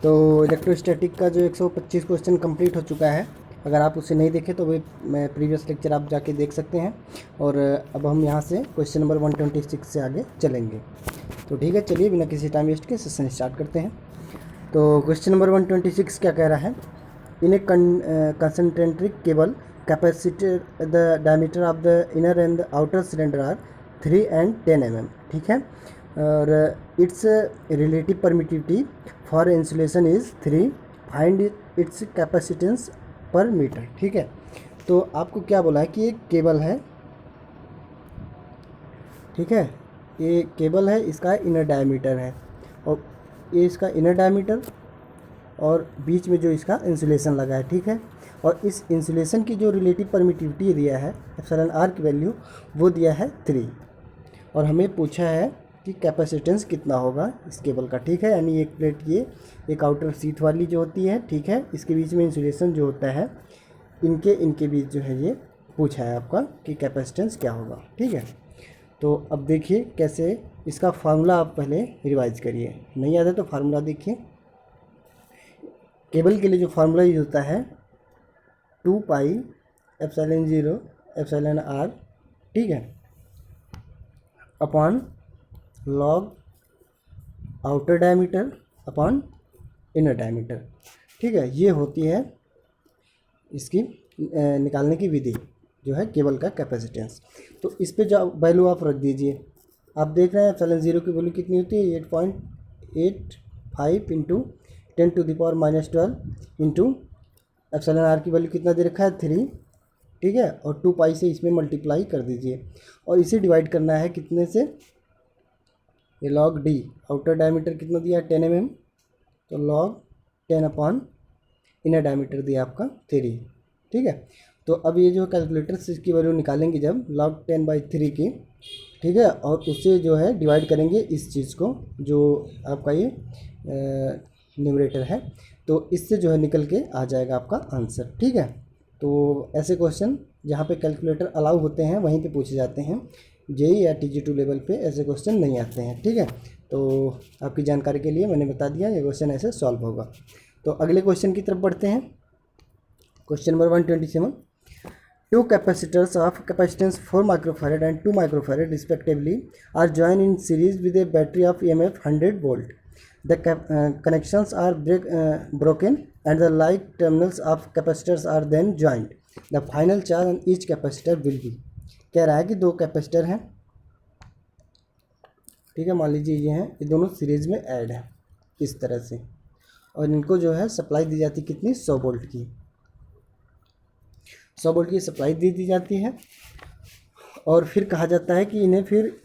तो इलेक्ट्रोस्टैटिक का जो 125 क्वेश्चन कंप्लीट हो चुका है। अगर आप उसे नहीं देखें तो वे मैं प्रीवियस लेक्चर आप जाके देख सकते हैं। और अब हम यहाँ से क्वेश्चन नंबर 126 से आगे चलेंगे। तो ठीक है, चलिए बिना किसी टाइम वेस्ट के सेशन स्टार्ट करते हैं। तो क्वेश्चन नंबर 126 क्या कह रहा है? In a concentric cable capacitor the diameter of the inner and the outer cylinder are 3 and 10 mm। ठीक है, और its relative permittivity for insulation is 3, find its capacitance per metre. ठीक है, तो आपको क्या बोला है कि एक केबल है, ठीक है, ये केबल है, इसका इनर डायमीटर है और ये इसका इनर डायमीटर और बीच में जो इसका इंसुलेशन लगा है। ठीक है, और इस इंसुलेशन की जो रिलेटिव परमिटिविटी दिया है एप्सिलॉन आर की वैल्यू वो दिया है 3, और हमें पूछा है कि कैपेसिटेंस कितना होगा इस केबल का। ठीक है, यानी एक प्लेट ये एक आउटर शीट वाली जो होती है, ठीक है, इसके बीच में इंसुलेशन जो होता है, इनके बीच जो है ये पूछा है आपका कि कैपेसिटेंस क्या होगा। ठीक है, तो अब देखिए कैसे इसका फार्मूला आप पहले रिवाइज करिए, नहीं याद है तो फार्मूला देखिए। केबल के लिए जो फार्मूला यूज होता है 2 पाई एप्सिलॉन 0 एप्सिलॉन आर, ठीक है, upon log outer diameter upon inner diameter. ठीक है, ये होती है इसकी निकालने की विधि जो है केबल का कैपेसिटेंस। तो इस पे जो वैल्यू आप रख दीजिए। आप देख रहे हैं एप्सिलॉन 0 की वैल्यू कितनी होती है? 8.85 इंटू 10⁻12 इंटू एप्सिलॉन आर की वैल्यू कितना दे रखा है? 3। ठीक है, और 2 पाई से इसमें मल्टीप्लाई कर दीजिए और इसे डिवाइड करना है कितने से? ये लॉग डी, आउटर डायमीटर कितना दिया है? 10 mm, तो लॉग 10 अपॉन इनर डायमीटर दिया आपका 3। ठीक है, तो अब ये जो कैलकुलेटर से इसकी वैल्यू निकालेंगे जब लॉग 10/3 की, ठीक है, और उससे जो है डिवाइड करेंगे इस चीज़ को जो आपका ये न्यूमरेटर है, तो इससे जो है निकल के आ जाएगा आपका आंसर। ठीक है, तो ऐसे क्वेश्चन जहाँ पे कैलकुलेटर अलाउ होते हैं वहीं पे पूछे जाते हैं। जेई या TG2 लेवल पे ऐसे क्वेश्चन नहीं आते हैं। ठीक है, तो आपकी जानकारी के लिए मैंने बता दिया ये क्वेश्चन ऐसे सॉल्व होगा। तो अगले क्वेश्चन की तरफ बढ़ते हैं। Question number 127, two capacitors of capacitance 4 microfarad and 2 microfarad respectively are joined in series with a battery of EMF 100 volt. The connections are broken and the like terminals of capacitors are then joined. The final charge on each capacitor will be। कह रहा है कि दो capacitor हैं, ठीक है, मान लीजिए ये हैं, ये दोनों सीरीज में ऐड है इस तरह से, और इनको जो है सप्लाई दी जाती कितनी? 100 वोल्ट की, 100 वोल्ट की सप्लाई दे दी जाती है। और फिर कहा जाता है कि इन्हें फिर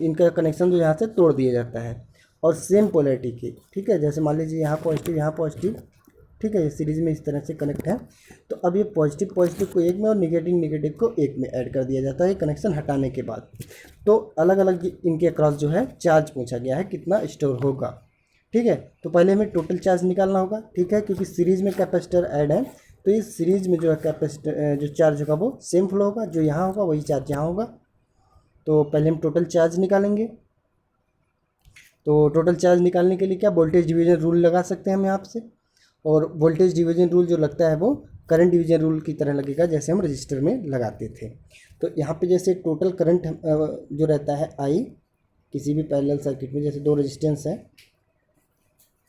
इनका कनेक्शन जो यहाँ से तोड़ दिया जाता है और सेम पोलैरिटी की। ठीक है, जैसे मान लीजिए यहाँ पॉजिटिव यहाँ पॉजिटिव, ठीक है, ये सीरीज में इस तरह से कनेक्ट है, तो अब ये पॉजिटिव पॉजिटिव को एक में और नेगेटिव नेगेटिव को एक में ऐड कर दिया जाता है कनेक्शन हटाने के बाद। तो अलग अलग इनके अक्रॉस जो है चार्ज पूछा गया है कितना स्टोर होगा। ठीक है, तो पहले हमें टोटल चार्ज निकालना होगा। ठीक है, क्योंकि सीरीज में कैपेसिटर ऐड है तो इस सीरीज में जो है कैपेसिटर जो चार्ज होगा वो सेम फ्लो होगा, जो यहाँ होगा वही चार्ज यहाँ होगा। तो पहले हम टोटल चार्ज निकालेंगे। तो टोटल चार्ज निकालने के लिए क्या वोल्टेज डिवीजन रूल लगा सकते हैं हम यहाँ से, और वोल्टेज डिवीजन रूल जो लगता है वो करंट डिवीजन रूल की तरह लगेगा जैसे हम रजिस्टर में लगाते थे। तो यहाँ पे जैसे टोटल करंट जो रहता है आई किसी भी पैरेलल सर्किट में, जैसे दो रेजिस्टेंस हैं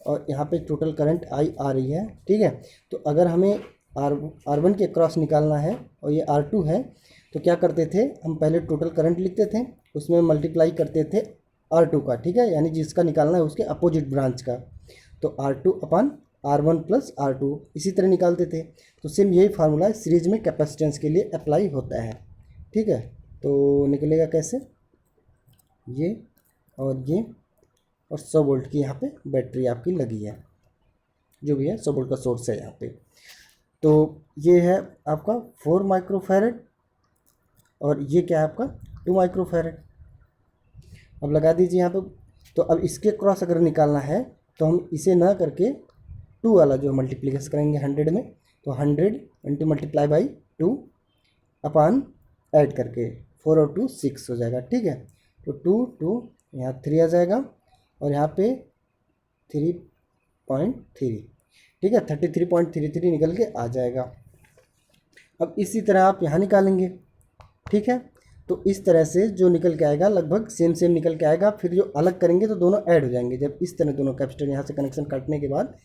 और यहाँ पे टोटल करंट आई आ रही है। ठीक है, तो अगर हमें R1 के क्रॉस निकालना है और ये R2 है, तो क्या करते थे हम? पहले टोटल करंट लिखते थे, उसमें मल्टीप्लाई करते थे R2 का, ठीक है, यानी जिसका निकालना है उसके अपोजिट ब्रांच का, तो R2 upon R1 plus R2 इसी तरह निकालते थे। तो सेम यही फार्मूला सीरीज में कैपेसिटेंस के लिए अप्लाई होता है। ठीक है, तो निकलेगा कैसे? ये और ये, और 100 वोल्ट की यहाँ पे बैटरी आपकी लगी है, जो भी है 100 वोल्ट का सोर्स है यहाँ पे। तो ये है आपका 4 माइक्रोफैरड और ये क्या है आपका 2 माइक्रोफैरड। अब लगा दीजिए यहाँ पे। तो अब इसके क्रॉस अगर निकालना है तो हम इसे ना करके 2 वाला जो मल्टीप्लीकेशन करेंगे 100 में, तो 100 into multiply by 2 upon add करके 4 और 2 6 हो जाएगा। ठीक है, तो 2 2 यहाँ 3 आ जाएगा और यहाँ पे 3 33.3, ठीक है, 33.33 निकल के आ जाएगा। अब इसी तरह आप यहाँ निकालेंगे, ठीक है। तो इस तरह से जो निकल के आएगा लगभग सेम सेम निकल के आएगा। फिर जो अलग करेंगे तो दोनों ऐड हो जाएंगे। जब इस तरह दोनों कैपेसिटर यहाँ से कनेक्शन काटने के बाद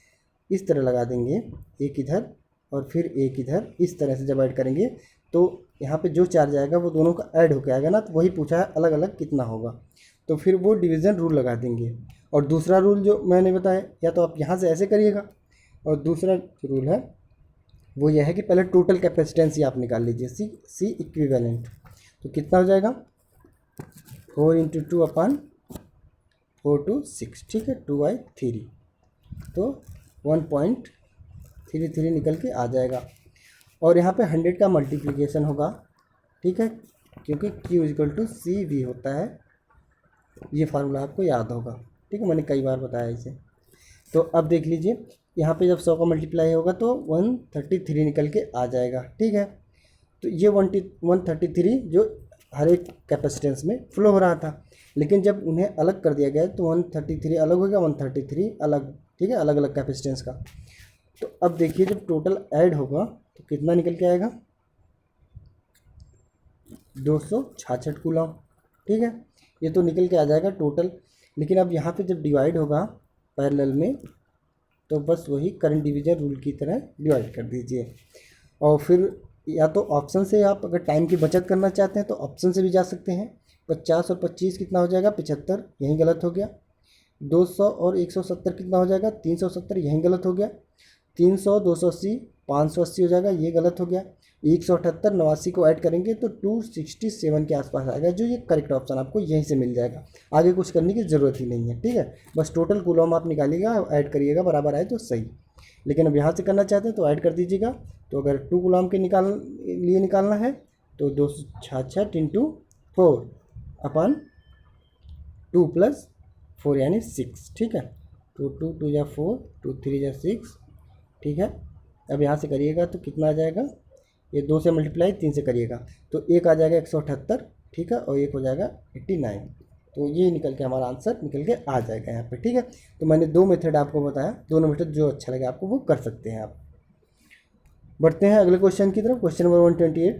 इस तरह लगा देंगे, एक इधर और फिर एक इधर, इस तरह से जब ऐड करेंगे तो यहाँ पे जो चार्ज आएगा वो दोनों का ऐड होके आएगा ना। तो वही पूछा है अलग अलग कितना होगा, तो फिर वो डिवीज़न रूल लगा देंगे। और दूसरा रूल जो मैंने बताया, या तो आप यहाँ से ऐसे करिएगा, और दूसरा जो रूल है वो यह है कि पहले टोटल कैपेसिटेंस ही आप निकाल लीजिए, सी इक्विवेलेंट। तो कितना हो जाएगा 4 × 2/4 to 6, ठीक है, 2/3, तो 1.33 निकल के आ जाएगा। और यहाँ पे 100 का मल्टीप्लिकेशन होगा, ठीक है, क्योंकि Q = CV होता है। ये फार्मूला आपको याद होगा, ठीक है, मैंने कई बार बताया इसे। तो अब देख लीजिए, यहाँ पे जब 100 का मल्टीप्लाई होगा तो 133 निकल के आ जाएगा, ठीक है। तो ये 133 जो हर एक कैपेसिटेंस में फ्लो हो रहा था, लेकिन जब उन्हें अलग कर दिया गया तो 133 अलग हो गया, 133 अलग, ठीक है, अलग अलग कैपेसिटेंस का। तो अब देखिए जब टोटल ऐड होगा तो कितना निकल के आएगा 266 कूलम, ठीक है। ये तो निकल के आ जाएगा टोटल। लेकिन अब यहाँ पे जब डिवाइड होगा पैरेलल में तो बस वही करंट डिवीजन रूल की तरह डिवाइड कर दीजिए। और फिर या तो ऑप्शन से आप अगर टाइम की बचत करना चाहते हैं तो ऑप्शन से भी जा सकते हैं। 50 और 25 कितना हो जाएगा 75, यहीं गलत हो गया। 200 और 170 कितना हो जाएगा 370, यहीं गलत हो गया। 300 280 580 हो जाएगा, ये गलत हो गया। 178 89 को ऐड करेंगे तो 267 के आसपास आएगा, जो ये करेक्ट ऑप्शन आपको यहीं से मिल जाएगा। आगे कुछ करने की ज़रूरत ही नहीं है, ठीक है। बस टोटल कूलम आप निकालिएगा, ऐड करिएगा, बराबर आए तो सही। लेकिन अब यहाँ से करना चाहते हैं तो ऐड कर दीजिएगा। तो अगर 2 कूलम के लिए निकालना है तो 266 × 4/2 + 4 यानी 6, ठीक है। तो 2 2 या 4, 2 3 या 6, ठीक है। अब यहाँ से करिएगा तो कितना आ जाएगा, ये 2 से मल्टीप्लाई 3 से करिएगा तो एक आ जाएगा 178, ठीक है, और एक हो जाएगा 89। तो ये निकल के हमारा आंसर निकल के आ जाएगा यहाँ पे, ठीक है। तो मैंने 2 मेथड आपको बताया, दोनों मेथड जो अच्छा लगे आपको वो कर सकते हैं आप। बढ़ते हैं अगले क्वेश्चन की तरफ। Question number 128।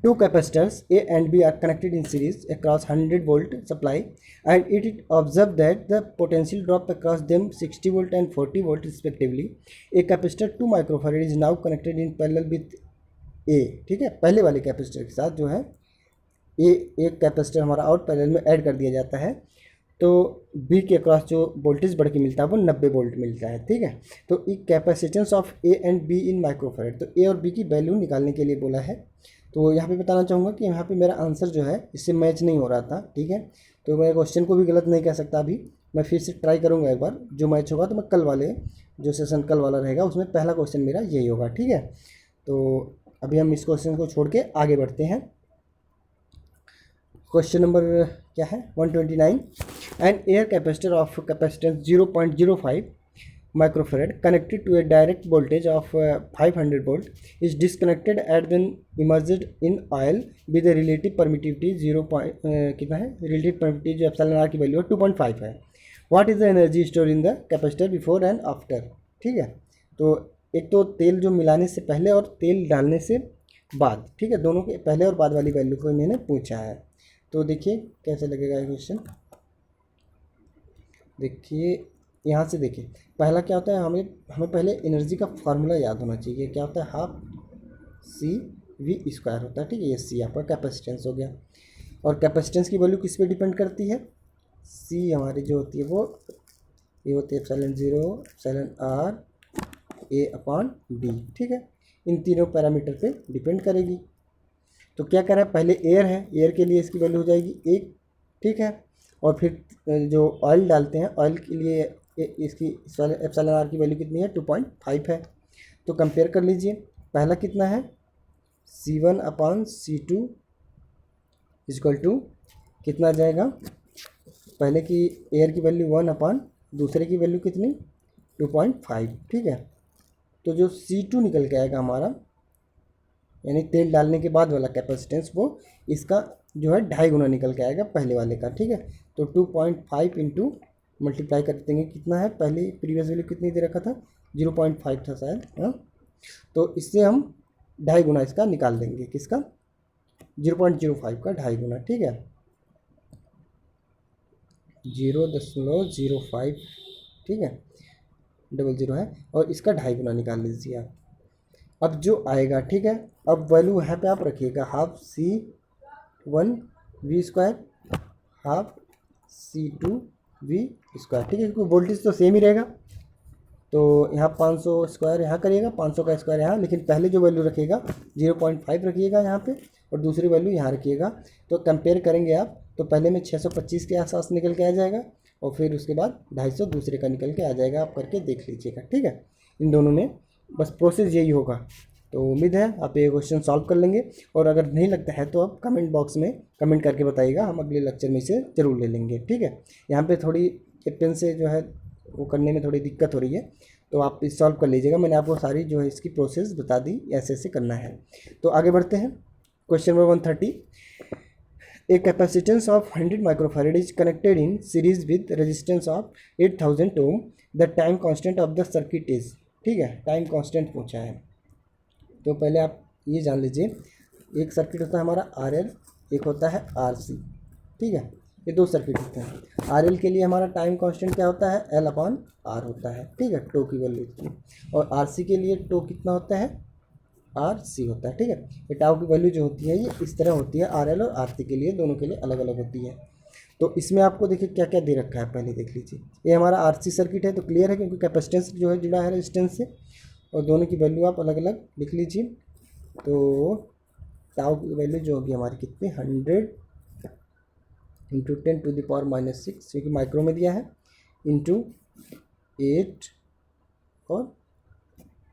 Two capacitors A and B are connected in series across 100-volt supply, and it observed that the potential drop across them 60 volt and 40 volt respectively. A capacitor 2 microfarad is now connected in parallel with A, ठीक है। पहले वाले capacitor के साथ जो है एक capacitor हमारा और पैरेलल में ऐड कर दिया जाता है, तो बी के अक्रॉस जो वोल्टेज बढ़ के मिलता है वो 90 वोल्ट मिलता है, ठीक है। तो एक capacitance of A and be in microfarad, तो ए और बी की वैल्यू निकालने के लिए बोला है। तो यहाँ पे बताना चाहूँगा कि यहाँ पे मेरा आंसर जो है इससे मैच नहीं हो रहा था, ठीक है। तो मैं क्वेश्चन को भी गलत नहीं कह सकता। अभी मैं फिर से ट्राई करूँगा एक बार, जो मैच होगा तो मैं कल वाले जो सेशन कल वाला रहेगा उसमें पहला क्वेश्चन मेरा यही होगा, ठीक है। तो अभी हम इस क्वेश्चन को छोड़ के आगे बढ़ते हैं। क्वेश्चन नंबर क्या है 129। An air capacitor of capacitance 0.05 microfarad connected to a direct voltage of 500 volt is disconnected and then immersed in oil with a relative permittivity 0. कितना है relative permittivity जो एप्सिलॉन आर की वैल्यू है 2.5 है। What is the energy store in the capacitor before and after, ठीक है। तो एक तो तेल जो मिलाने से पहले और तेल डालने से बाद, ठीक है, दोनों के पहले और बाद वाली वैल्यू को इन्होंने पूछा है। तो देखिए कैसे लगेगा ये क्वेश्चन। देखिए यहाँ से देखिए पहला क्या होता है, हमें पहले एनर्जी का फार्मूला याद होना चाहिए। क्या होता है, हाफ CV² होता है, ठीक है। ये सी आपका कैपेसिटेंस हो गया। और कैपेसिटेंस की वैल्यू किस पे डिपेंड करती है, सी हमारी जो होती है वो ये होती है ε0 εr A/d, ठीक है। इन तीनों पैरामीटर पे डिपेंड करेगी। तो क्या कह रहा है, पहले एयर है, एयर के लिए इसकी वैल्यू हो जाएगी 1, ठीक है। और फिर जो ऑयल डालते हैं ऑयल के लिए इसकी एप्सिलॉन आर की वैल्यू कितनी है 2.5 है। तो कंपेयर कर लीजिए, पहला कितना है C1/C2 = कितना आ जाएगा, पहले की एयर की वैल्यू 1/ दूसरे की वैल्यू कितनी 2.5, ठीक है। तो जो C2 निकल के आएगा हमारा, यानी तेल डालने के बाद वाला कैपेसिटेंस, वो इसका जो है 2.5 गुना निकल के आएगा पहले वाले का, ठीक है। तो 2.5 × मल्टीप्लाई कर देंगे, कितना है, पहले प्रीवियस वैल्यू कितनी दे रखा था, 0.5 था शायद, हाँ। तो इससे हम 2.5 गुना इसका निकाल देंगे, किसका, 0.05 का 2.5 गुना, ठीक है, 0.05, ठीक है, 00 है, और इसका 2.5 गुना निकाल लीजिए आप। अब जो आएगा, ठीक है, अब वैल्यू यहाँ पे आप रखिएगा, हाफ C1V² हाफ C2V², ठीक है, क्योंकि वोल्टेज तो सेम ही रहेगा। तो यहाँ 500 स्क्वायर यहाँ करिएगा, 500 का स्क्वायर यहाँ, लेकिन पहले जो वैल्यू रखिएगा 0.5 रखिएगा यहाँ पे, और दूसरी वैल्यू यहाँ रखिएगा। तो कंपेयर करेंगे आप, तो पहले में 625 के आसपास निकल के आ जाएगा, और फिर उसके बाद 250 दूसरे का निकल के आ जाएगा। आप करके देख लीजिएगा, ठीक है, इन दोनों में बस प्रोसेस यही होगा। तो उम्मीद है आप ये क्वेश्चन सॉल्व कर लेंगे, और अगर नहीं लगता है तो आप कमेंट बॉक्स में कमेंट करके बताइएगा, हम अगले लेक्चर में इसे ज़रूर ले लेंगे, ठीक है। यहाँ पे थोड़ी पेन से जो है वो करने में थोड़ी दिक्कत हो रही है, तो आप इस सॉल्व कर लीजिएगा। मैंने आपको सारी जो है इसकी प्रोसेस बता दी, ऐसे ऐसे करना है। तो आगे बढ़ते हैं, question number 130। A capacitance of 100 microfarad is connected in series with resistance of 8000 ohm. The time constant of the circuit is, ठीक है, टाइम कांस्टेंट पूछा है। तो पहले आप ये जान लीजिए, एक सर्किट होता है हमारा RL, एक होता है RC, ठीक है, ये दो सर्किट होते हैं। RL के लिए हमारा टाइम कांस्टेंट क्या होता है, L/R होता है, ठीक है, टो की वैल्यू की। और RC के लिए टो कितना होता है, RC होता है, ठीक है। ये टाउ की वैल्यू जो होती है ये इस तरह होती है, RL और RC के लिए, दोनों के लिए अलग अलग होती है। तो इसमें आपको देखिए क्या क्या दे रखा है, पहले देख लीजिए। ये हमारा RC सर्किट है, तो क्लियर है, क्योंकि कैपेसिटेंस जो है जुड़ा है रेजिस्टेंस से, और दोनों की वैल्यू आप अलग अलग लिख लीजिए। तो टाउ की वैल्यू जो होगी हमारी कितनी, 100 इंटू 10⁻⁻⁶, क्योंकि माइक्रो में दिया है, इंटू 8 और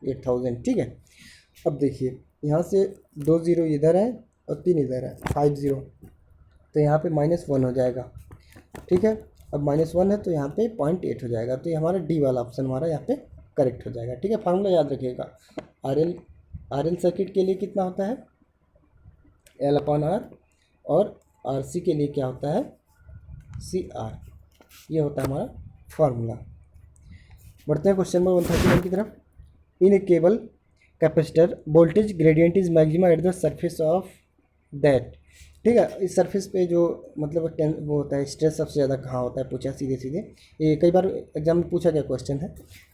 8000, ठीक है। अब देखिए यहाँ से 2 0 इधर है और 3 इधर है, 5 0, तो यहाँ पे -1 हो जाएगा, ठीक है। अब -1 है तो यहाँ पे 0.8 हो जाएगा, तो ये हमारा डी वाला ऑप्शन हमारा यहाँ पे करेक्ट हो जाएगा, ठीक है। फार्मूला याद रखिएगा, RL सर्किट के लिए कितना होता है, L/R, और RC के लिए क्या होता है, CR, ये होता है हमारा फार्मूला। बढ़ते हैं क्वेश्चन नंबर 131 की तरफ। In a cable capacitor voltage gradient is maximum at the surface of that, ठीक है। इस सरफेस पे जो मतलब वो होता है, स्ट्रेस सबसे ज़्यादा कहाँ होता है, पूछा सीधे सीधे। ये कई बार एग्जाम में पूछा गया क्वेश्चन है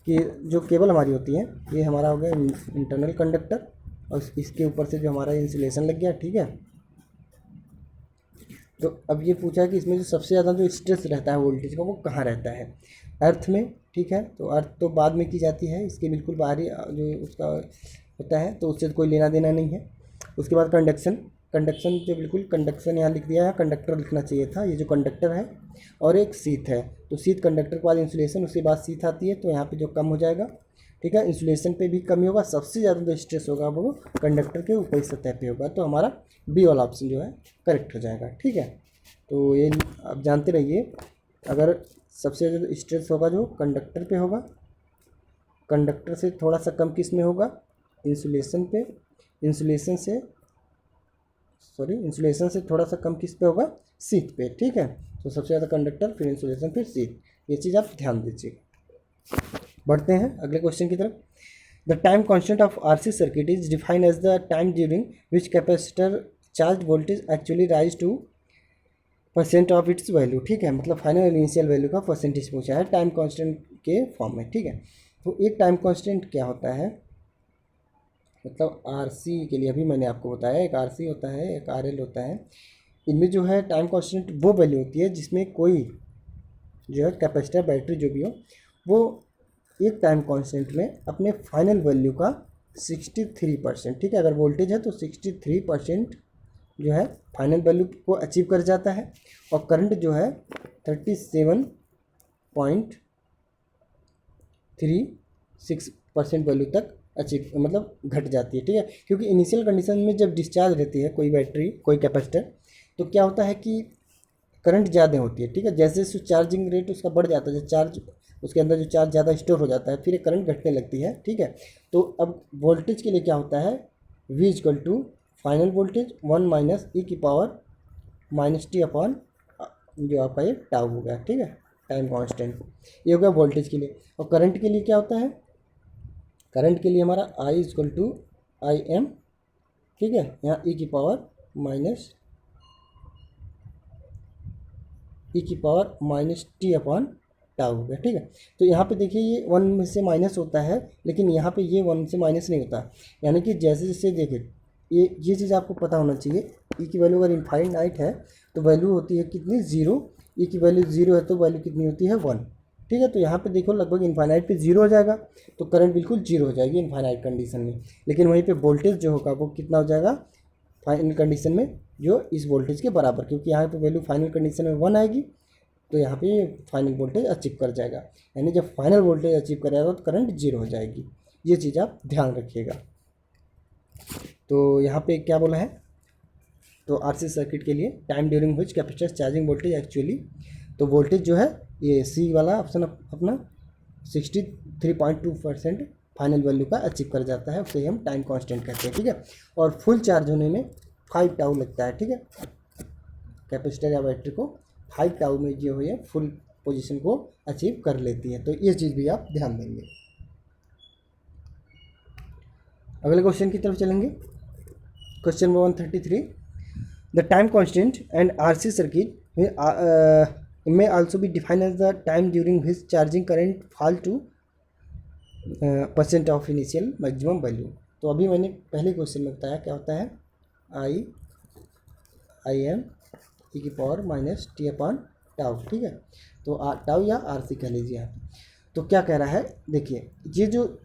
कि जो केबल हमारी होती है, ये हमारा हो गया इंटरनल कंडक्टर, और इसके ऊपर से जो हमारा इंसुलेशन लग गया, ठीक है। तो अब ये पूछा है कि इसमें जो सबसे ज़्यादा जो स्ट्रेस रहता है वोल्टेज का, वो कहाँ रहता है, अर्थ में, ठीक है। तो अर्थ तो बाद में की जाती है, इसके बिल्कुल बाहरी जो उसका होता है, तो उससे कोई लेना देना नहीं है। उसके बाद कंडक्शन जो बिल्कुल कंडक्शन यहाँ लिख दिया है, कंडक्टर लिखना चाहिए था, ये जो कंडक्टर है, और एक शीथ है, तो शीथ कंडक्टर के बाद इंसुलेशन, उसके बाद शीथ आती है, तो यहाँ पे जो कम हो जाएगा, ठीक है। इंसुलेशन पे भी कमी होगा, सबसे ज़्यादा जो स्ट्रेस होगा वो कंडक्टर के ऊपरी सतह पे होगा, तो हमारा बी वाला ऑप्शन जो है करेक्ट हो जाएगा, ठीक है। तो ये आप जानते रहिए, अगर सबसे ज़्यादा स्ट्रेस होगा जो कंडक्टर पे होगा, कंडक्टर से थोड़ा सा कम किस में होगा, इंसुलेशन पे, इंसुलेशन से थोड़ा सा कम किस पे होगा, शीथ पे, ठीक है। तो सबसे ज़्यादा कंडक्टर, फिर इंसुलेशन, फिर शीथ, ये चीज़ आप ध्यान दीजिएगा। बढ़ते हैं अगले क्वेश्चन की तरफ। The time constant of RC circuit is defined as the time during which capacitor charge voltage actually rise to % of its value, ठीक है। मतलब फाइनल इनिशियल वैल्यू का परसेंटेज पूछा है टाइम कांस्टेंट के फॉर्म में, ठीक है। तो एक टाइम कांस्टेंट क्या होता है, मतलब RC के लिए अभी मैंने आपको बताया, एक RC होता है, एक RL होता है। इनमें जो है टाइम कांस्टेंट वो वैल्यू होती है जिसमें कोई जो है कैपेसिटर, बैटरी जो भी हो, वो एक टाइम कांस्टेंट में अपने फाइनल वैल्यू का 63%, ठीक है। अगर वोल्टेज है तो 63% जो है फाइनल वैल्यू को अचीव कर जाता है, और करंट जो है 37.36% वैल्यू तक अचीव, मतलब घट जाती है, ठीक है। क्योंकि इनिशियल कंडीशन में जब डिस्चार्ज रहती है कोई बैटरी, कोई कैपेसिटर, तो क्या होता है कि करंट ज़्यादा होती है, ठीक है। जैसे जैसे चार्जिंग रेट उसका बढ़ जाता है, चार्ज उसके अंदर जो चार्ज ज़्यादा स्टोर हो जाता है, फिर करंट घटने लगती है, ठीक है। तो अब वोल्टेज के लिए क्या होता है, V equal to final voltage 1 - e⁻⁻t upon जो आपका ये टाउ हो गया, ठीक है। Time constant. ये हो गया वोल्टेज के लिए। और करंट के लिए क्या होता है, करंट के लिए हमारा I equal to I M, ठीक है, यहाँ ई की power minus t upon tau हो गया, ठीक है। तो यहाँ पे देखिए ये 1 में से माइनस होता है, लेकिन यहाँ पे ये 1 से माइनस नहीं होता, यानी कि जैसे जैसे देखिए ये चीज़ आपको पता होना चाहिए। ई की वैल्यू अगर इनफाइनाइट है तो वैल्यू होती है कितनी, 0। ई की वैल्यू 0 है तो वैल्यू कितनी होती है, 1, ठीक है। तो यहाँ पे देखो लगभग इनफाइनाइट पे 0 हो जाएगा, तो करंट बिल्कुल 0 हो जाएगी इनफाइनाइट कंडीशन में। लेकिन वहीं पे वोल्टेज जो होगा वो कितना हो जाएगा फाइनल कंडीशन में, जो इस वोल्टेज के बराबर, क्योंकि यहाँ पे वैल्यू फाइनल कंडीशन में 1 आएगी, तो यहाँ पे फाइनल वोल्टेज अचीव कर जाएगा। यानी जब फाइनल वोल्टेज अचीव करेगा तो करंट 0 हो जाएगी। ये चीज़ आप ध्यान रखिएगा। तो यहाँ पे क्या बोला है, तो आरसी सर्किट के लिए time during which capacitor charging voltage actually, तो वोल्टेज जो है ये सी वाला ऑप्शन अपना 63.2% फाइनल वैल्यू का अचीव कर जाता है, उसे हम टाइम कांस्टेंट कहते हैं, ठीक है। और फुल चार्ज होने में 5 टाउ लगता है, ठीक है। कैपेसिटर या बैटरी को 5 टाउ में जो है फुल पोजीशन को अचीव कर लेती है। तो ये चीज़ भी आप ध्यान देंगे। अगले क्वेश्चन की तरफ चलेंगे। Question number 133, the time constant and RC circuit may also be defined as the time during which charging current fall to % of initial maximum value। तो अभी मैंने पहले क्वेश्चन में बताया क्या होता है, आई एम ई की power minus t upon tau, ठीक है। तो टाउ या आर सी कह लीजिए आप। तो क्या कह रहा है, देखिए ये जो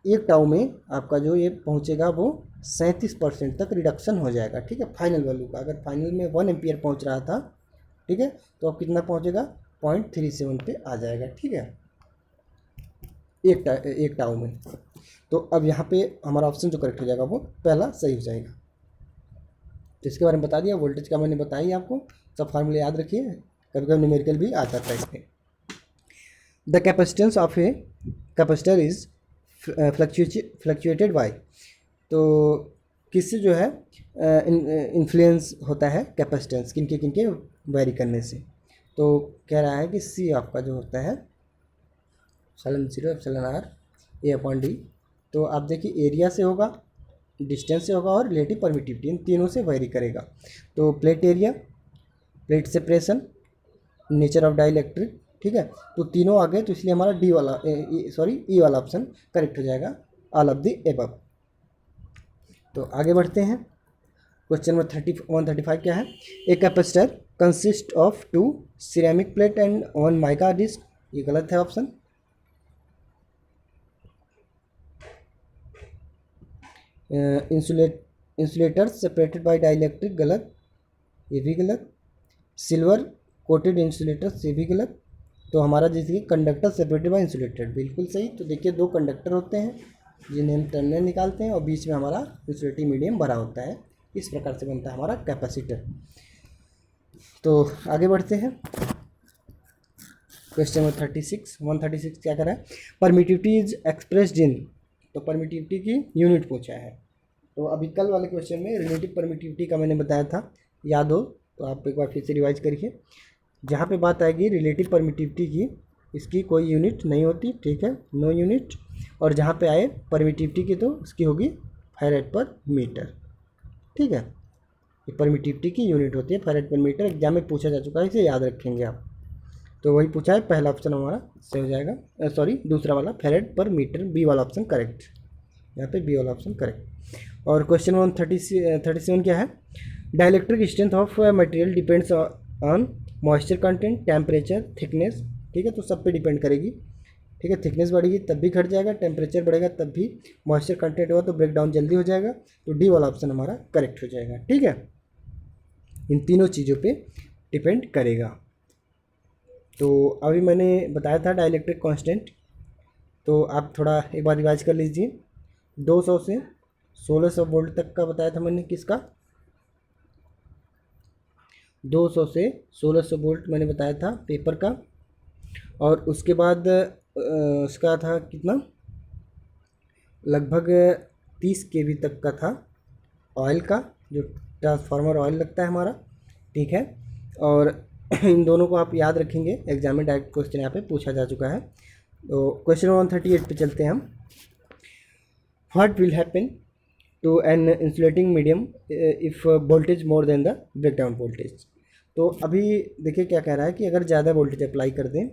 एक टाउ में आपका जो ये पहुंचेगा वो 37% तक रिडक्शन हो जाएगा, ठीक है, फाइनल वैल्यू का। अगर फाइनल में 1 एम्पियर पहुंच रहा था, ठीक है, तो अब कितना पहुंचेगा, 0.37 पे आ जाएगा, ठीक है, एक टाउ में। तो अब यहाँ पे हमारा ऑप्शन जो करेक्ट हो जाएगा वो पहला सही हो जाएगा। तो इसके बारे में बता दिया, वोल्टेज का मैंने बताया आपको, सब फार्मूले याद रखिए, कभी कभी न्यूमेरिकल भी आ जाता है इसमें। The capacitance of a capacitor is fluctuated by, तो किससे जो है इन्फ्लुएंस होता है कैपेसिटेंस, किनके किनके वेरी करने से। तो कह रहा है कि सी आपका जो होता है epsilon 0 epsilon r A upon d. तो आप देखिए एरिया से होगा, डिस्टेंस से होगा और रिलेटिव परमिटिविटी, इन तीनों से वेरी करेगा। तो plate area, plate separation, nature of dielectric, ठीक है, तो तीनों आ गए, तो इसलिए हमारा डी वाला ई वाला ऑप्शन करेक्ट हो जाएगा, ऑल ऑफ द एबव। तो आगे बढ़ते हैं। क्वेश्चन नंबर 135 क्या है, a capacitor consist of 2 ceramic plate and 1 mica disk, ये गलत है option. Insulator separated by dielectric, गलत, ये भी गलत। सिल्वर कोटेड इंसुलेटर, ये भी गलत। तो हमारा जैसे कि कंडक्टर सेपरेटेड बाय इंसुलेटेड, बिल्कुल सही। तो देखिए 2 कंडक्टर होते हैं जिन्हें हम टर्मिनल निकालते हैं और बीच में हमारा इंसुलेटिंग मीडियम भरा होता है, इस प्रकार से बनता है हमारा कैपेसिटर। तो आगे बढ़ते हैं। क्वेश्चन नंबर 136 क्या कर रहा है, परमिटिविटी इज एक्सप्रेस्ड इन, तो परमिटिविटी की यूनिट पूछा है। तो अभी कल वाले क्वेश्चन में रिलेटिव परमिटिविटी का मैंने बताया था, याद हो तो आप एक बार फिर से रिवाइज करिए। जहाँ पे बात आएगी रिलेटिव परमिटिविटी की, इसकी कोई यूनिट नहीं होती, ठीक है, नो यूनिट। और जहाँ पे आए परमिटिविटी की तो उसकी होगी फैरेड पर मीटर, ठीक है। ये परमिटिविटी की यूनिट होती है फैरेड पर मीटर, एग्जाम में पूछा जा चुका है, इसे याद रखेंगे आप। तो वही पूछा है, पहला ऑप्शन हमारा सही हो जाएगा, सॉरी दूसरा वाला फैरेड पर मीटर, बी वाला ऑप्शन करेक्ट, यहाँ पे बी वाला ऑप्शन करेक्ट। और क्वेश्चन 137 क्या है, dielectric strength of material depends on moisture content, temperature, thickness, ठीक है, तो सब पे डिपेंड करेगी, ठीक है। थिकनेस बढ़ेगी तब भी घट जाएगा, टेम्परेचर बढ़ेगा तब भी, मॉइस्चर कंटेंट होगा तो ब्रेक डाउन जल्दी हो जाएगा। तो डी वाला ऑप्शन हमारा करेक्ट हो जाएगा, ठीक है। इन तीनों चीज़ों पे डिपेंड करेगा। तो अभी मैंने बताया था डाइलेक्ट्रिक कांस्टेंट, तो आप थोड़ा एक बार रिवाइज कर लीजिए। 200 से 1600 वोल्ट तक का बताया था मैंने, किसका, 200 से 1600 वोल्ट मैंने बताया था पेपर का। और उसके बाद उसका था कितना, लगभग 30 kV तक का था ऑयल का, जो ट्रांसफार्मर ऑयल लगता है हमारा, ठीक है। और इन दोनों को आप याद रखेंगे, एग्जाम में डायरेक्ट क्वेश्चन यहाँ पे पूछा जा चुका है। तो क्वेश्चन 138 पे चलते हैं हम। What will happen to an insulating medium if voltage more than the breakdown voltage. तो अभी देखिए क्या कह रहा है कि अगर ज़्यादा वोल्टेज अप्लाई कर दें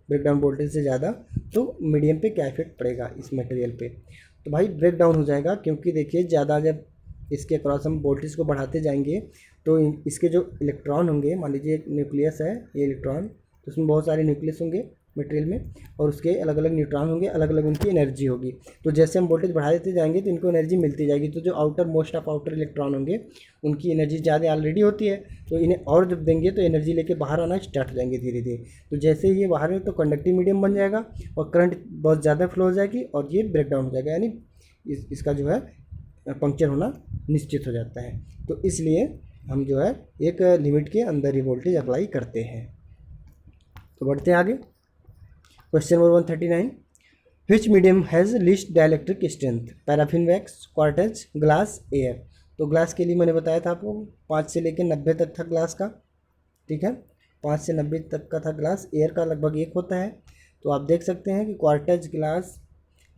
ब्रेकडाउन वोल्टेज से ज़्यादा, तो मीडियम पे क्या इफेक्ट पड़ेगा इस मटेरियल पे। तो भाई ब्रेक डाउन हो जाएगा, क्योंकि देखिए ज़्यादा जब इसके अक्रॉस हम वोल्टेज को बढ़ाते जाएंगे तो इसके जो इलेक्ट्रॉन होंगे, मान लीजिए एक न्यूक्लियस है ये इलेक्ट्रॉन, तो उसमें बहुत सारे न्यूक्लियस होंगे मटेरियल में, और उसके अलग अलग न्यूट्रॉन होंगे, अलग अलग उनकी एनर्जी होगी। तो जैसे हम वोल्टेज बढ़ा देते जाएंगे तो इनको एनर्जी मिलती जाएगी। तो जो outer most of outer electron होंगे उनकी एनर्जी ज़्यादा ऑलरेडी होती है, तो इन्हें और जब देंगे तो एनर्जी लेके बाहर आना स्टार्ट हो जाएंगे धीरे धीरे। तो जैसे ही ये बाहर है तो कंडक्टिव मीडियम बन जाएगा और करंट बहुत ज़्यादा फ्लो हो जाएगी और ये ब्रेक डाउन हो जाएगा, यानी इसका जो है पंक्चर होना निश्चित हो जाता है। तो इसलिए हम जो है एक लिमिट के अंदर ही वोल्टेज अप्लाई करते हैं। तो बढ़ते हैं आगे। Question number 139, which medium has least dielectric strength, paraffin wax, quartz, glass, air. तो ग्लास के लिए मैंने बताया था आपको 5 से लेकर 90 तक था ग्लास का, ठीक है, 5 से 90 तक का था ग्लास। एयर का लगभग 1 होता है। तो आप देख सकते हैं कि क्वार्टज, ग्लास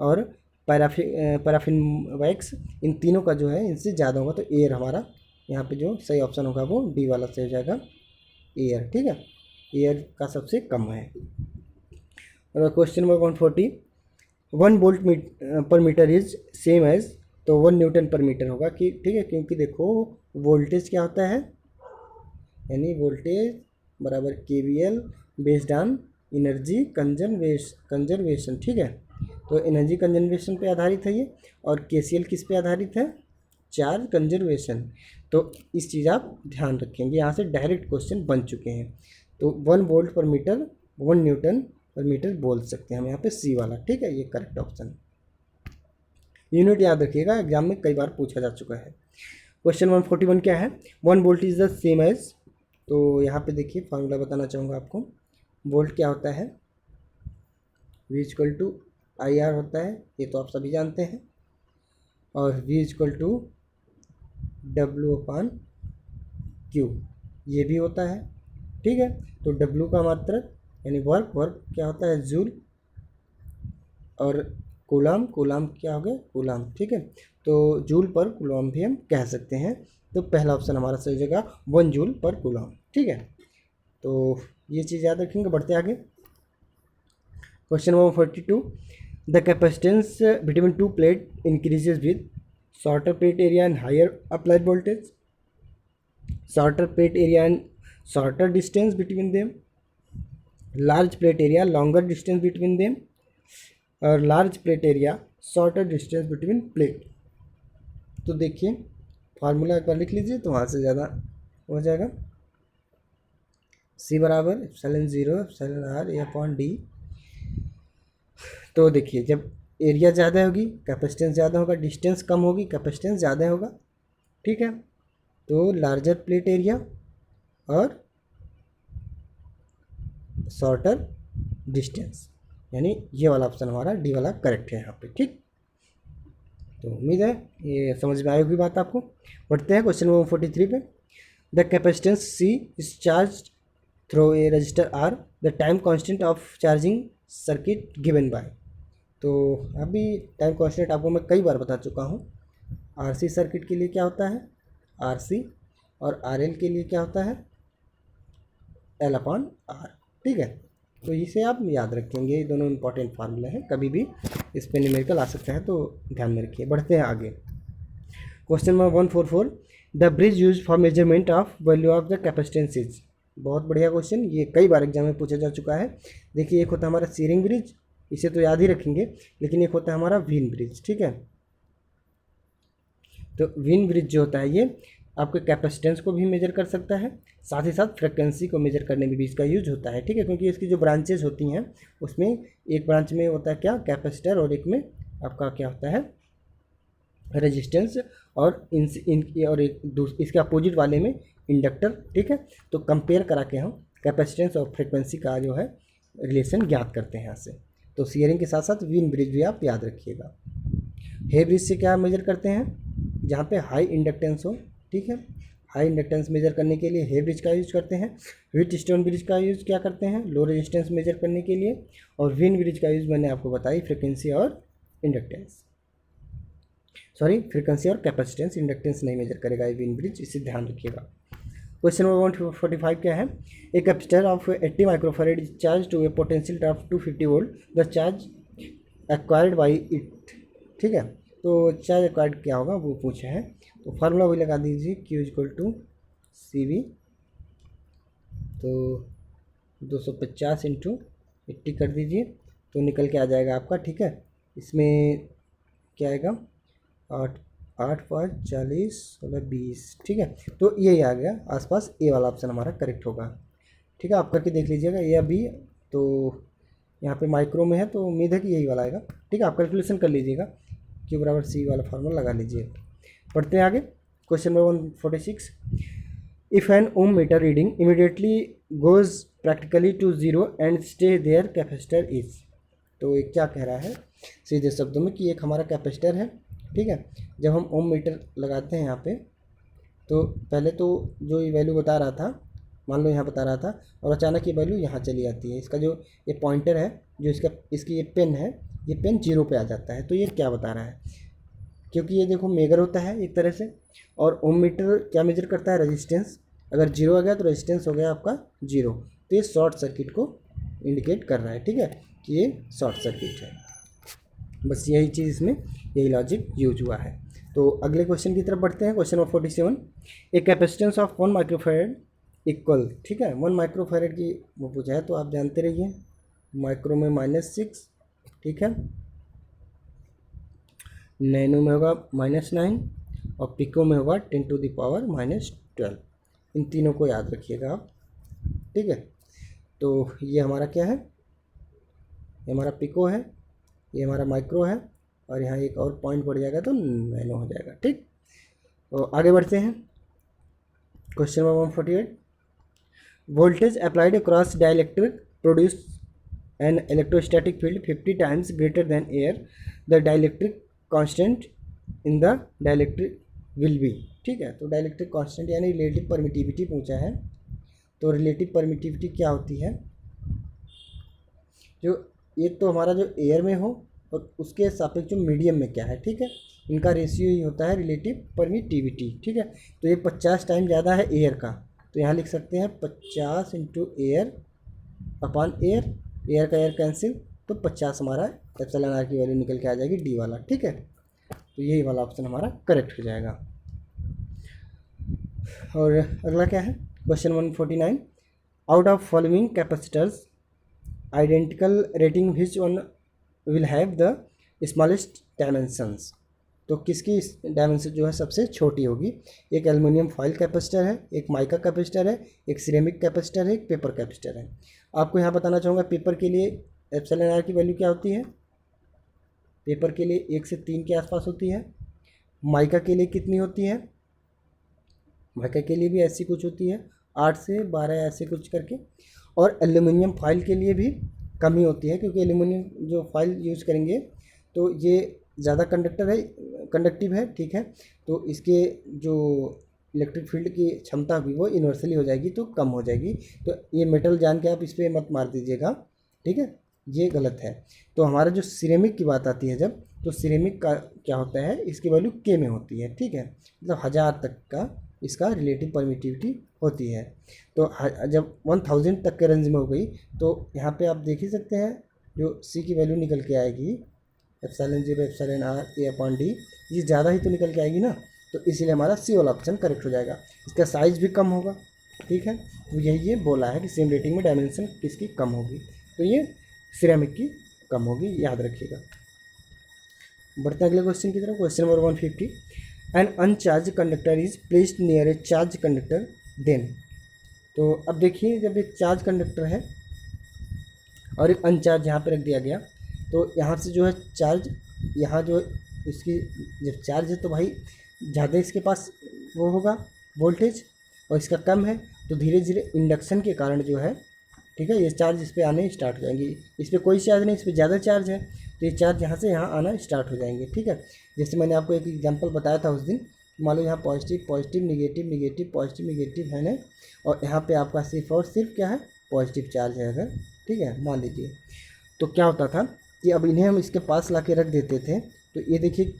और पैराफिन वैक्स, इन तीनों का जो है इनसे ज़्यादा होगा। तो एयर हमारा यहाँ पे जो सही ऑप्शन होगा वो डी वाला सही हो जाएगा, एयर, ठीक है, एयर का सबसे कम है। और क्वेश्चन नंबर 140, 1 वोल्ट पर मीटर इज सेम एज, तो 1 न्यूटन पर मीटर होगा कि, ठीक है, क्योंकि देखो वोल्टेज क्या होता है, यानी वोल्टेज बराबर KVL based on energy conservation, ठीक है। तो एनर्जी कंजर्वेशन पे आधारित है ये, और KCL किस पे आधारित है, चार्ज कंजर्वेशन। तो इस चीज़ आप ध्यान रखेंगे, यहाँ से डायरेक्ट क्वेश्चन बन चुके हैं। तो 1 वोल्ट पर मीटर 1 न्यूटन पर मीटर बोल सकते हैं हम यहाँ पे, सी वाला, ठीक है, ये करेक्ट ऑप्शन। यूनिट याद रखिएगा, एग्जाम में कई बार पूछा जा चुका है। क्वेश्चन 141 क्या है, 1 volt is the same as. तो यहाँ पे देखिए फार्मूला बताना चाहूँगा आपको। वोल्ट क्या होता है, V इक्वल टू IR होता है, ये तो आप सभी जानते हैं, और V इक्वल टू W/Q ये भी होता है, ठीक है। तो W का मात्रक यानी वर्क क्या होता है, जूल, और कूलाम क्या हो गया, कूलाम, ठीक है। तो जूल पर कूलाम भी हम कह सकते हैं। तो पहला ऑप्शन हमारा सही जगह 1 जूल पर कूलाम, ठीक है। तो ये चीज़ याद रखेंगे। बढ़ते आगे। Question number 42, the capacitance between 2 plate increases with shorter plate area and higher applied voltage, shorter plate area and shorter distance between them, large plate area longer distance between them, और large plate area shorter distance between plate. तो देखिए formula एक बार लिख लीजिए तो वहाँ से ज़्यादा हो जाएगा। C बराबर ε0 εr A/d। तो देखिए जब एरिया ज़्यादा होगी कैपेसिटेंस ज़्यादा होगा, डिस्टेंस कम होगी कैपेसिटेंस ज़्यादा होगा, ठीक है। तो लार्जर प्लेट एरिया और शॉर्टर डिस्टेंस, यानी ये वाला ऑप्शन हमारा डी वाला करेक्ट है यहाँ पे, ठीक। तो उम्मीद है ये समझ में आई होगी बात आपको। बढ़ते हैं क्वेश्चन नंबर 43 पे। The capacitance C is charge through a register R, the time constant of charging circuit given by. तो अभी टाइम कांस्टेंट आपको मैं कई बार बता चुका हूँ। RC सर्किट के लिए क्या होता है RC, और RL के लिए क्या होता है L/R, ठीक है। तो इसे आप याद रखेंगे, ये दोनों इंपॉर्टेंट फार्मूला है, कभी भी इस पे न्यूमेरिकल आ सकता है, तो ध्यान में रखिए। बढ़ते हैं आगे। Question number 144, the bridge use for measurement of value of the capacitance is. बहुत बढ़िया क्वेश्चन, ये कई बार एग्जाम में पूछा जा चुका है। देखिए एक होता है हमारा सीरिंग ब्रिज, इसे तो याद ही रखेंगे, लेकिन एक होता है हमारा व्हील ब्रिज, ठीक है। तो व्हील ब्रिज जो होता है ये आपके कैपेसिटेंस को भी मेजर कर सकता है, साथ ही साथ फ्रिक्वेंसी को मेजर करने में भी इसका यूज होता है, ठीक है। क्योंकि इसकी जो ब्रांचेज होती हैं उसमें एक ब्रांच में होता है क्या कैपेसिटर, और एक में आपका क्या होता है रेजिस्टेंस, और और इसके अपोजिट वाले में इंडक्टर, ठीक है। तो कंपेयर करा के हम कैपेसिटेंस और फ्रिक्वेंसी का जो है रिलेशन ज्ञात करते हैं यहाँ से। तो सीयरिंग के साथ साथ व्हील ब्रिज भी आप याद रखिएगा। हे ब्रिज से क्या मेजर करते हैं, जहाँ पे हाई इंडक्टेंस हो, ठीक है, हाई इंडक्टेंस मेजर करने के लिए हे ब्रिज का यूज करते हैं। व्हीटस्टोन ब्रिज का यूज क्या करते हैं, लो रेजिस्टेंस मेजर करने के लिए। और व्हीन ब्रिज का यूज मैंने आपको बताई फ्रिक्वेंसी और इंडक्टेंस, सॉरी फ्रीक्वेंसी और कैपेसिटेंस, इंडक्टेंस नहीं मेजर करेगा ये व्हीन ब्रिज, इसे ध्यान रखिएगा। क्वेश्चन नंबर 145 क्या है, a capacitor of 80 microfarad is charge to a potential of 250 volt, the charge acquired by it. ठीक है, तो चार्ज एक्वायर्ड क्या होगा वो पूछा है। तो फार्मूला भी लगा दीजिए, Q equal to C V, तो 250 इंटू 80 कर दीजिए तो निकल के आ जाएगा आपका। ठीक है, इसमें क्या आएगा, 8 5 40 16 20। ठीक है, तो यही आ गया आसपास, ए वाला ऑप्शन हमारा करेक्ट होगा। ठीक है, आप करके देख लीजिएगा ये अभी, तो यहाँ पे माइक्रो में है तो उम्मीद है कि यही वाला आएगा। ठीक है, आप कैलकुलेशन कर लीजिएगा, Q बराबर C वाला फार्मूला लगा लीजिए। पढ़ते हैं आगे, question number 146, if an ohm meter reading immediately goes practically to zero and stay there capacitor is. तो ये क्या कह रहा है सीधे शब्दों में कि एक हमारा कैपेसिटर है। ठीक है, जब हम ओम मीटर लगाते हैं यहाँ पे, तो पहले तो जो ये वैल्यू बता रहा था, मान लो यहाँ बता रहा था, और अचानक ये वैल्यू यहाँ चली जाती है। इसका जो ये पॉइंटर है, जो इसकी ये पेन है, ये पेन जीरो पे आ जाता है। तो ये क्या बता रहा है, क्योंकि ये देखो मेजर होता है एक तरह से, और ओम मीटर क्या मेजर करता है, रेजिस्टेंस। अगर जीरो आ गया तो रेजिस्टेंस हो गया आपका जीरो, तो ये शॉर्ट सर्किट को इंडिकेट कर रहा है। ठीक है, कि ये शॉर्ट सर्किट है, बस यही चीज़ इसमें, यही लॉजिक यूज हुआ है। तो अगले क्वेश्चन की तरफ बढ़ते हैं, question number 47, A capacitance of 1 microfarad equal. ठीक है, 1 माइक्रोफैराड की वो पूछा है, तो आप जानते रहिए माइक्रो में -6, ठीक है, नैनो में होगा -9, और पिको में होगा 10⁻⁻12। इन तीनों को याद रखिएगा आप। ठीक है, तो ये हमारा क्या है, ये हमारा पिको है, ये हमारा माइक्रो है, और यहाँ एक और पॉइंट बढ़ जाएगा तो नैनो हो जाएगा। ठीक, तो आगे बढ़ते हैं, question number 148, voltage applied across dielectric produce an electrostatic field 50 times greater than air, the dielectric constant in the dielectric will be. ठीक है, तो डाइलेक्ट्रिक कांस्टेंट यानी रिलेटिव परमिटिविटी पूछा है। तो रिलेटिव परमिटिविटी क्या होती है, जो एक तो हमारा जो एयर में हो और उसके सापेक्ष जो मीडियम में क्या है। ठीक है, इनका रेशियो ही होता है रिलेटिव परमिटिविटी। ठीक है, तो ये 50 टाइम ज़्यादा है एयर का, तो यहाँ लिख सकते हैं 50 into air upon air, air का एयर कैंसिल, तो 50 हमारा एप्सिलॉन आर की वैल्यू निकल के आ जाएगी डी वाला। ठीक है, तो यही वाला ऑप्शन हमारा करेक्ट हो जाएगा। और अगला क्या है, question 149, out of following capacitors identical rating which one will have the smallest dimensions. तो किसकी डायमेंशन जो है सबसे छोटी होगी, एक एल्युमिनियम फॉइल कैपेसिटर है, एक माइका कैपेसिटर है, एक सिरेमिक कैपेसिटर है, एक पेपर कैपेसिटर है। आपको यहाँ बताना चाहूँगा पेपर के लिए एप्सिलॉन आर की वैल्यू क्या होती है, पेपर के लिए 1 से 3 के आसपास होती है। माइका के लिए कितनी होती है, माइका के लिए भी ऐसी कुछ होती है 8 से 12 ऐसे कुछ करके। और एल्युमिनियम फॉइल के लिए भी कम ही होती है, क्योंकि एल्युमिनियम जो फॉइल यूज़ करेंगे तो ये ज़्यादा कंडक्टिव है। ठीक है, तो इसके जो इलेक्ट्रिक फील्ड की क्षमता होगी वो इन्वर्सली हो जाएगी, तो कम हो जाएगी। तो ये मेटल जान के आप इस पर मत मार दीजिएगा। ठीक है, ये गलत है। तो हमारा जो सिरेमिक की बात आती है जब, तो सिरेमिक का क्या होता है, इसकी वैल्यू के में होती है। ठीक है, मतलब 1000 तक का इसका रिलेटिव परमिटिविटी होती है। तो जब 1000 तक के रेंज में हो गई, तो यहाँ पे आप देख ही सकते हैं जो सी की वैल्यू निकल के आएगी epsilon 0 epsilon r A upon d, ये ज़्यादा ही तो निकल के आएगी ना, तो इसीलिए हमारा सी वाला ऑप्शन करेक्ट हो जाएगा। इसका साइज़ भी कम होगा। ठीक है, तो यही ये बोला है कि सेम रेटिंग में डायमेंशन किसकी कम होगी, तो ये सिरेमिक की कम होगी, याद रखिएगा। बढ़ते हैं अगले क्वेश्चन की तरफ, question number 150, an uncharge conductor is placed near a charge conductor then. तो अब देखिए, जब एक चार्ज कंडक्टर है और एक अनचार्ज यहाँ पे रख दिया गया, तो यहाँ से जो है चार्ज, यहाँ जो इसकी जब चार्ज है तो भाई ज़्यादा इसके पास वो होगा वोल्टेज, और इसका कम है, तो धीरे धीरे इंडक्शन के कारण जो है, ठीक है, ये चार्ज इस पर आने स्टार्ट हो जाएंगे। इस पर कोई चार्ज नहीं, इस पर ज़्यादा चार्ज है, तो ये चार्ज यहाँ से यहाँ आना स्टार्ट हो जाएंगे। ठीक है, जैसे मैंने आपको एक एग्जांपल बताया था उस दिन मान लो यहाँ positive positive negative negative positive negative है ना, और यहाँ पे आपका सिर्फ और सिर्फ क्या है, पॉजिटिव चार्ज है अगर, ठीक है मान लीजिए। तो क्या होता था कि अब इन्हें हम इसके पास ला के रख देते थे, तो ये देखिए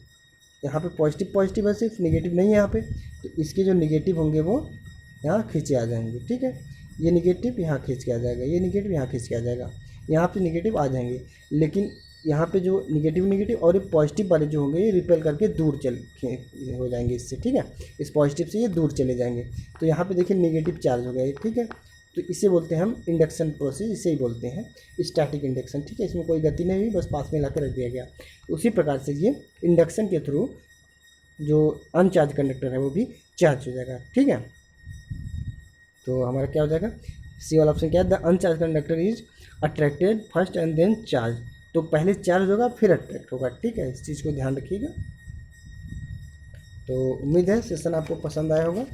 यहाँ पे पॉजिटिव पॉजिटिव है, सिर्फ निगेटिव नहीं है यहाँ पे, तो इसके जो निगेटिव होंगे वो यहाँ खींचे आ जाएंगे, ठीक है। ये निगेटिव यहाँ खींच के आ जाएगा, ये निगेटिव यहाँ खींच के आ जाएगा, यहाँ पे निगेटिव आ जाएंगे, लेकिन यहाँ पे जो निगेटिव निगेटिव और ये पॉजिटिव वाले जो होंगे ये रिपेल करके दूर हो जाएंगे इससे, ठीक है। इस पॉजिटिव से ये दूर चले जाएंगे, तो यहाँ पे देखिए निगेटिव चार्ज हो गया ये, ठीक है। तो इसे बोलते हैं हम इंडक्शन प्रोसेस, इसे ही बोलते हैं स्टैटिक इंडक्शन, ठीक है। इसमें कोई गति नहीं हुई, बस पास में ला के रख दिया गया। उसी प्रकार से ये इंडक्शन के थ्रू जो अनचार्ज कंडक्टर है वो भी चार्ज हो जाएगा, ठीक है। तो हमारा क्या हो जाएगा, सी वाला ऑप्शन क्या है, the uncharge conductor is attracted first and then charge. तो पहले चार्ज होगा फिर अट्रैक्ट होगा, ठीक है। इस चीज़ को ध्यान रखिएगा। तो उम्मीद है सेशन आपको पसंद आया होगा,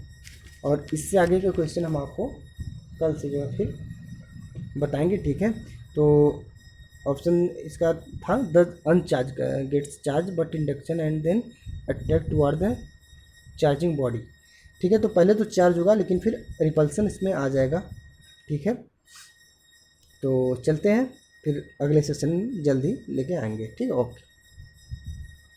और इससे आगे के क्वेश्चन हम आपको कल से जो है फिर बताएंगे, ठीक है। तो ऑप्शन इसका था the uncharge gets charge but induction and then attract toward the charging body, ठीक है। तो पहले तो चार्ज होगा लेकिन फिर रिपल्सन इसमें आ जाएगा, ठीक है। तो चलते हैं, फिर अगले सेशन जल्दी लेके आएंगे, ठीक है, ओके।